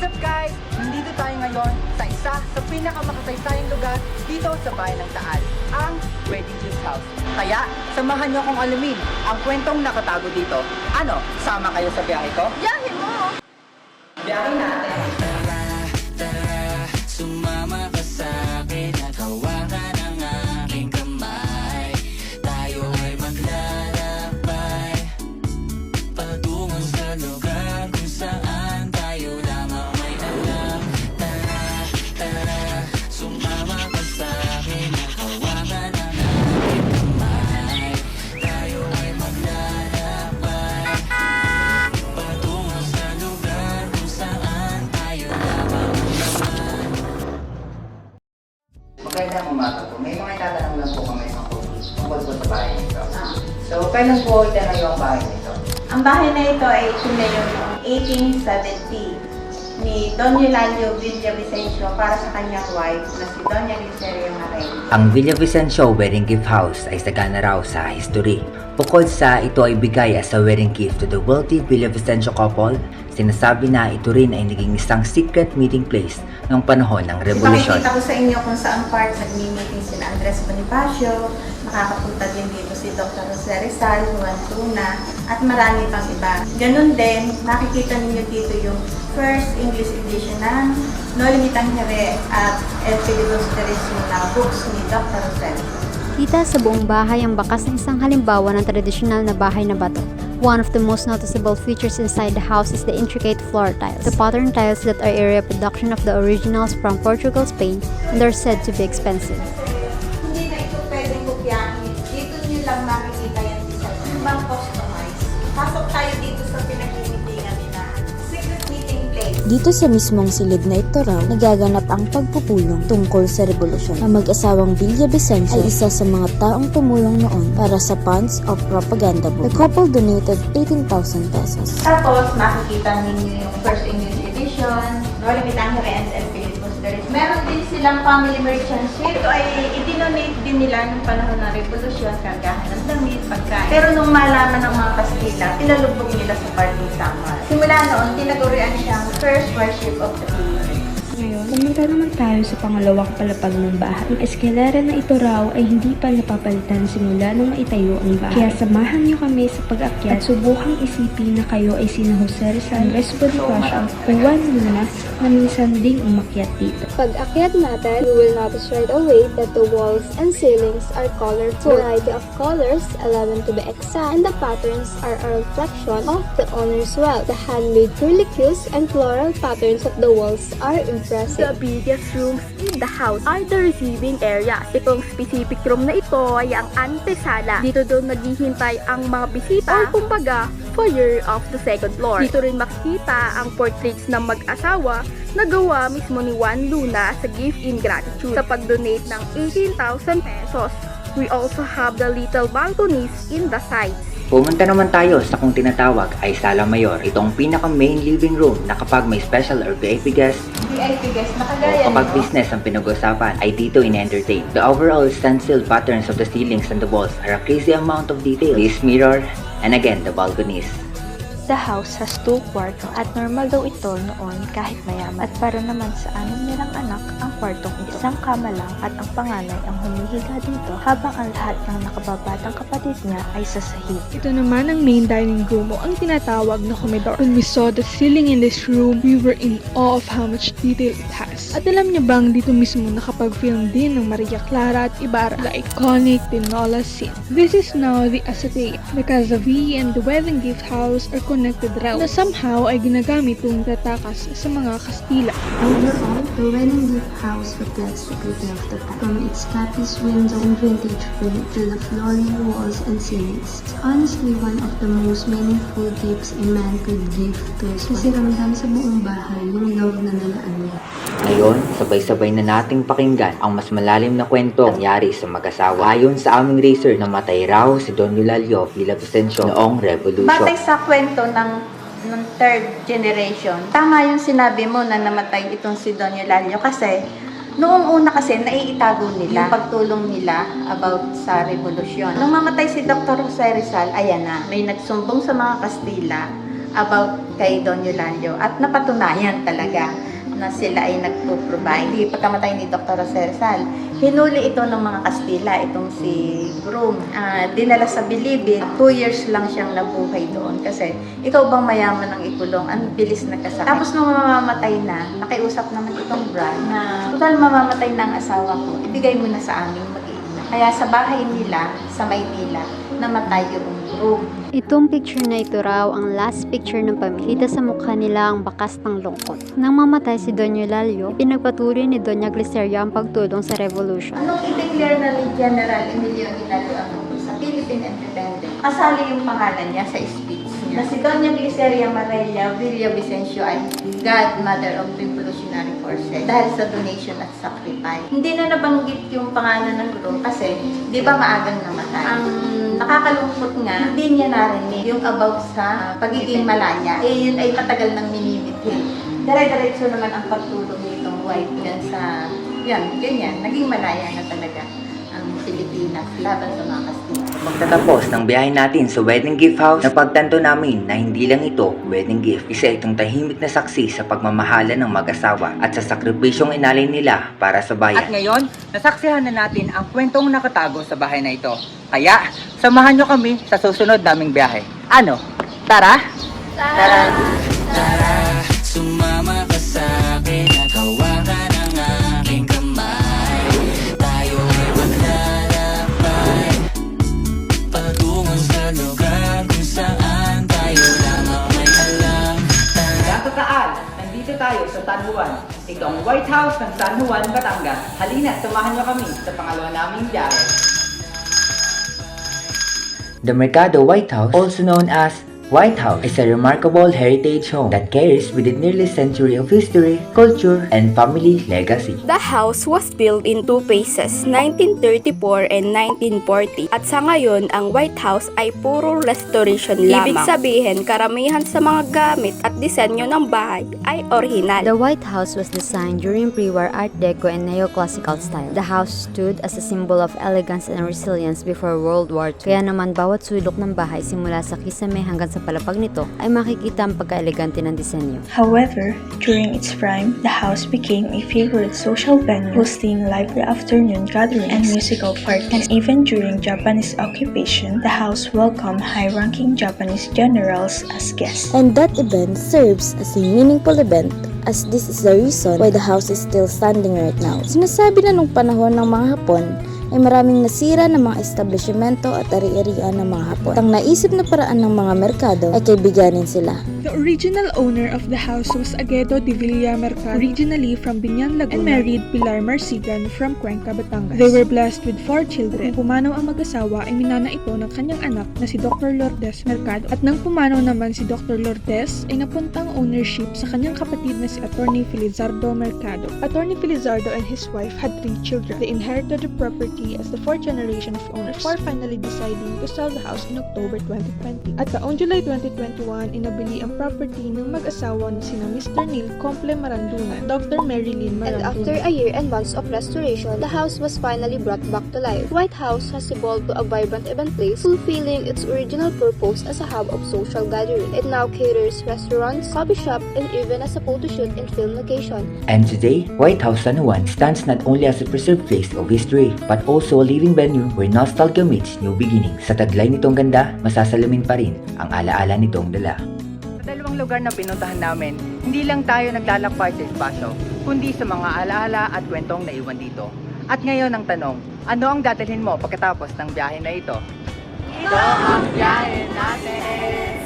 What's up guys? Nandito tayo ngayon sa isa sa pinakamakasaytayang lugar dito sa bayan ng Taal, ang Wedding Gift House. Kaya, samahan niyo akong alamin ang kwentong nakatago dito. Ano, sama kayo sa biyahe ko? Biyahe mo! Biyahe natin! Sumama ka sa'kin at hawakan ang aking kamay. Tayo ay maglalakbay patungo sa lugar kung saan tayo lamang may alam. Tara, tara, sumama ka sa'kin at hawakan ang aking kamay. Tayo ay maglalakbay patungo sa lugar kung saan tayo lamang. Magandang umaga po. May mga itatanong lang po kami tungkol po sa bahay nito. So, kailan po itinayo ang bahay nito? Ang bahay na ito ay itinayo noong 1870 ni Don Eulalio Villavicencio para sa kanyang wife na si Doña Liceria Marel. Ang Villavicencio Wedding Gift House ay sagana raw sa history. Bukod sa ito ay bigay as a wedding gift to the wealthy Villavicencio couple, sinasabi na ito rin ay naging isang secret meeting place noong panahon ng Revolusyon. Ipakikita ko sa inyo kung saan part nagmi-meeting sina Andres Bonifacio, nakakapunta din dito si Dr. Jose Rizal, Juan Luna, at marami pang iba. Ganun din, makikita ninyo dito yung first English edition ng No Limitang Here at El Pelidos Teresio na books ni Dr. Jose. Kita sa buong bahay ang bakas ng isang halimbawa ng tradisyonal na bahay na bato. One of the most noticeable features inside the house is the intricate floor tiles. The pattern tiles that are a reproduction of the originals from Portugal, Spain, and are said to be expensive. Hindi na ito pwedeng kopyahin. Dito nyo lang makikita yan sa ibang customize. Pasok tayo dito sa pinag-meetingan nila. Secret meeting place. Dito sa mismong silid na ito raw, nagaganap ang pagpupulong tungkol sa revolusyon. Ang mag-asawang Villavicencio ay isa sa mga taong tumulong noon para sa funds of propaganda book. The couple donated 18,000 pesos. Tapos, makikita ninyo yung first English edition, No Limitang Here and El Pelidos Teresio. Meron din silang family merchantship. Ito ay i-donate din nila nung panahon ng revolusyon, kagahan ng damit, pagkain. Pero nung malaman ng mga Kastila, pinalubog nila sa parting Samar. Simula noon, tinagurian siyang first worship of the Philippines. Ngayon, pumunta naman tayo sa pangalawang palapag ng bahay. Ang eskalera na ito raw ay hindi pa napapalitan simula nung maitayo ang bahay. Kaya samahan niyo kami sa pag-akyat at subukang isipin na kayo ay sina Jose Rizal, Andres Bonifacio, o Juan Luna na minsan ding umakyat dito. Pag-akyat natin, you will notice right away that the walls and ceilings are colorful. Variety of colors, 11 to be exact, and the patterns are a reflection of the owner's wealth. The handmade curlicues and floral patterns of the walls are impressive. The biggest rooms in the house are the receiving areas. Itong specific room na ito ay ang antesala. Dito doon naghihintay ang mga bisita or kumbaga, foyer of the second floor. Dito rin makikita ang portraits ng mag-asawa na gawa mismo ni Juan Luna sa gift in gratitude sa pag-donate ng 18,000 pesos. We also have the little balconies in the sides. Pumunta naman tayo sa kung tinatawag ay Sala Mayor. Itong pinaka-main living room na kapag may special or VIP guest VIP guest na o kagaya kapag nyo. business ang pinag-usapan ay dito in-entertain. The overall stencil patterns of the ceilings and the walls are a crazy amount of detail. This mirror, and again, the balconies. The house has 2 kwarto at normal daw ito noon kahit mayaman. At para naman sa 6 nilang anak ang kwartong ito. Isang kama lang at ang panganay ang humihiga dito habang ang lahat ng nakababatang kapatid niya ay sa sahig. Ito naman ang main dining room o ang tinatawag na comedor. When we saw the ceiling in this room, we were in awe of how much detail it has. At alam niyo bang dito mismo nakapag-film din ng Maria Clara at Ibarra, the iconic Tinola scene. This is now the azotea because the V and the wedding gift house are connected raw na somehow ay ginagamit itong tatakas sa mga Kastila. Overall, the wedding gift house reflects the beauty of the time. From its Capiz window and vintage print to the flooring, walls, and ceilings. It's honestly one of the most meaningful gifts a man could give to his wife. Kasi ramdam sa buong bahay yung love na nalaan niya. Ngayon, sabay-sabay na nating pakinggan ang mas malalim na kwento nangyari sa mag-asawa. Ayon sa aming racer, namatay raw si Don Eulalio Villavicencio noong Revolution. Batay sa kwento ng third generation, tama yung sinabi mo na namatay itong si Don Eulalio kasi noong una kasi naiitago nila yung pagtulong nila about sa revolusyon. Nung mamatay si Dr. Jose Rizal, ayan na, may nagsumbong sa mga Kastila about kay Don Yulanio at napatunayan talaga na sila ay nagpo-provide. Pagkamatay ni Dr. Jose Rizal, hinuli ito ng mga Kastila, itong si Groom. Dinala sa Bilibid, 2 years lang siyang nabuhay doon kasi ikaw bang mayaman ang ikulong, ang bilis na kasakit. Tapos nung mamamatay na, nakiusap naman itong Brad na total mamamatay na ang asawa ko, ibigay mo na sa aming mag-iina. Kaya sa bahay nila, sa Maynila, namatay yung Groom. Itong picture na ito raw ang last picture ng pamilya. Kita sa mukha nila ang bakas ng lungkot. Nang mamatay si Don Eulalio, pinagpatuloy ni Doña Gliceria ang pagtulong sa revolution. Anong i-declare na ni General Emilio Aguinaldo Amondo sa Philippine Independence? Kasali yung pangalan niya sa speech niya. Na si Doña Gliceria Maria Villavicencio ay Godmother of Revolutionary Forces dahil sa donation at sacrifice. Hindi na nabanggit yung pangalan ng Groom kasi di ba maagang namatay. Ang nakakalungkot nga, hindi niya narinig yung about sa pagiging malaya. Yun ay matagal nang minimitin. Dire-diretso naman ang pagtulong nitong white yan sa, ganyan, naging malaya na talaga ang Pilipinas laban sa mga Kastila. Magtatapos ng biyahe natin sa wedding gift house, napagtanto namin na hindi lang ito wedding gift. Isa itong tahimik na saksi sa pagmamahalan ng mag-asawa at sa sakripisyong inalay nila para sa bayan. At ngayon, nasaksihan na natin ang kwentong nakatago sa bahay na ito. Kaya, samahan nyo kami sa susunod naming biyahe. Ano? Tara? Tara! Tara, sumama ka sa'kin at hawakan ang aking kamay. Tayo ay maglalakbay patungo sa lugar kung saan tayo lamang may alam. Gato Taal, nandito tayo sa San Juan. Ito ang White House ng San Juan, Batangas. Halina, samahan nyo kami sa pangalawa naming biyahe. The Mercado White House, also known as White House, is a remarkable heritage home that carries with it nearly a century of history, culture, and family legacy. The house was built in 2 phases, 1934 and 1940. At sa ngayon, ang White House ay puro restoration lamang. Ibig sabihin, karamihan sa mga gamit at disenyo ng bahay ay orihinal. The White House was designed during pre-war Art Deco and neoclassical style. The house stood as a symbol of elegance and resilience before World War II. Kaya naman bawat sulok ng bahay simula sa kisame hanggang sa palapag nito ay makikita ang pagka-elegante ng disenyo. However, during its prime, the house became a favorite social venue, hosting lively afternoon gatherings and musical parties. And even during Japanese occupation, the house welcomed high-ranking Japanese generals as guests. And that event serves as a meaningful event as this is the reason why the house is still standing right now. Sinasabi na nung panahon ng mga Hapon ay maraming nasira ng mga establishmento at ari-arian ng mga Hapon. Ang naisip na paraan ng mga merkado ay kaibiganin sila. The original owner of the house was Aguedo de Villa Mercado, originally from Biñan, Laguna, and married Pilar Marsigan from Cuenca, Batangas. They were blessed with 4 children. Nang pumanaw ang mag-asawa ay minana ito ng kanyang anak na si Dr. Lourdes Mercado. At nang pumanaw naman si Dr. Lourdes ay napuntang ownership sa kanyang kapatid na si Attorney Felizardo Mercado. Attorney Felizardo and his wife had 3 children. They inherited the property as the 4th generation of owners before finally deciding to sell the house in October 2020. At taong July 2021, inabili ang property ng mag-asawa na sina Mr. Neil Comple Marandunan, Dr. Marilyn And Marandunan. after a year and months of restoration, the house was finally brought back to life. White House has evolved to a vibrant event place, fulfilling its original purpose as a hub of social gathering. It now caters restaurants, coffee shop, and even as a photo shoot and film location. And today, White House San Juan stands not only as a preserved place of history, but also a living venue where nostalgia meets new beginnings. Sa taglay nitong ganda, masasalamin pa rin ang alaala nitong dala. Sa dalawang lugar na pinuntahan namin, hindi lang tayo naglalakbay sa espasyo, kundi sa mga alaala at kwentong naiwan dito. At ngayon ang tanong, ano ang dadalhin mo pagkatapos ng biyahe na ito? Ito ang biyahe natin!